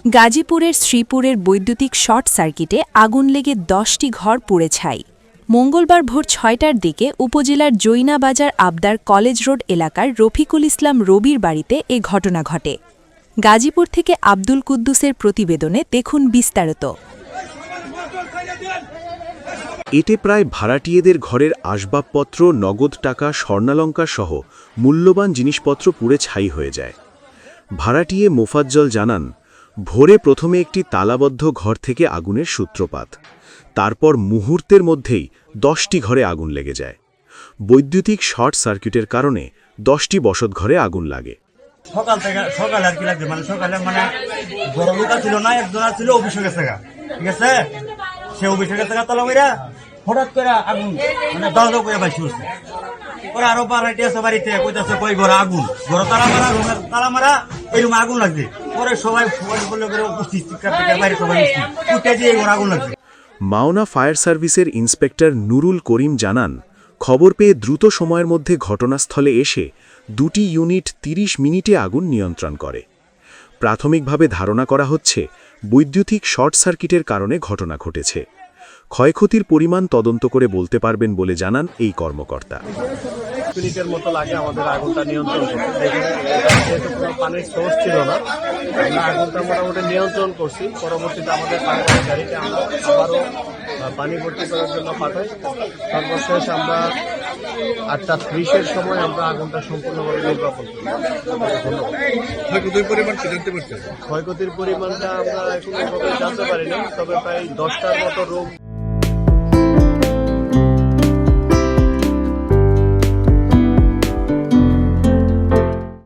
গাজীপুরের শ্রীপুরের বৈদ্যুতিক শর্ট সার্কিটে আগুন লেগে ১০টি ঘর পুড়ে ছাই। মঙ্গলবার ভোর ৬টার দিকে উপজেলার জৈনাবাজার আবদার কলেজ রোড এলাকার রফিকুল ইসলাম রবির বাড়িতে এ ঘটনা ঘটে। গাজীপুর থেকে আব্দুল কুদ্দুসের প্রতিবেদনে দেখুন বিস্তারিত। এতে প্রায় ভাড়াটিয়েদের ঘরের আসবাবপত্র, নগদ টাকা, স্বর্ণালঙ্কার সহ মূল্যবান জিনিসপত্র পুড়ে ছাই হয়ে যায়। ভাড়াটিয়ে মোফাজ্জল জানান, ভোরে প্রথমে একটি তালাবদ্ধ ঘর থেকে আগুনের সূত্রপাত, তারপর মুহূর্তের মধ্যেই 10টি ঘরে আগুন লেগে যায়। বৈদ্যুতিক শর্ট সার্কিটের কারণে 10টি বসতঘরে আগুন লাগে। সকাল আর কি লাগছে, সকালে বড় লোকা ছিল না, একজন ছিল অফিসে গেছে, ঠিক আছে, সে অফিসে গেছে তালা মেরা হঠাৎ করে আগুন দরজা করে বাসি উঠছে। ওরা আরো পাড়াইতে আছে বাড়িতে, কইতাছে কই ঘরে আগুন, ঘরে তালা মারা এই রুমে আগুন লাগছে। পরে সবাই বলে উপস্থিত বাইরে সবাই উঠে দিয়ে ঘরে আগুন লাগছে। মাওনা ফায়ার সার্ভিসের ইন্সপেক্টর নুরুল করিম জানান, খবর পেয়ে দ্রুত সময়ের মধ্যে ঘটনাস্থলে এসে 2টি ইউনিট 30 মিনিটে আগুন নিয়ন্ত্রণ করে। প্রাথমিকভাবে ধারণা করা হচ্ছে বৈদ্যুতিক শর্ট সার্কিটের কারণে ঘটনা ঘটেছে। ক্ষয়ক্ষতির পরিমাণ তদন্ত করে বলতে পারবেন বলে জানান এই কর্মকর্তা। মিনিটের মতো লাগে আমাদের আগুনটা নিয়ন্ত্রণ করতে। যেহেতু কোনো পানির সোর্স ছিল না, আমরা আগুনটা মোটামুটি নিয়ন্ত্রণ করছি। পরবর্তীতে আমাদের পানির গাড়িকে আমরা আবারও পানি ভর্তি করার জন্য পাঠাই। সর্বশেষ আমরা 8:30-এর সময় আমরা আগুনটা সম্পূর্ণভাবে নির্বাপন করি। ক্ষয়ক্ষতির পরিমাণ কি জানতে পারছেন? ক্ষয়ক্ষতির পরিমাণটা আমরা এখন জানতে পারিনি, তবে প্রায় 10টার মতো রুম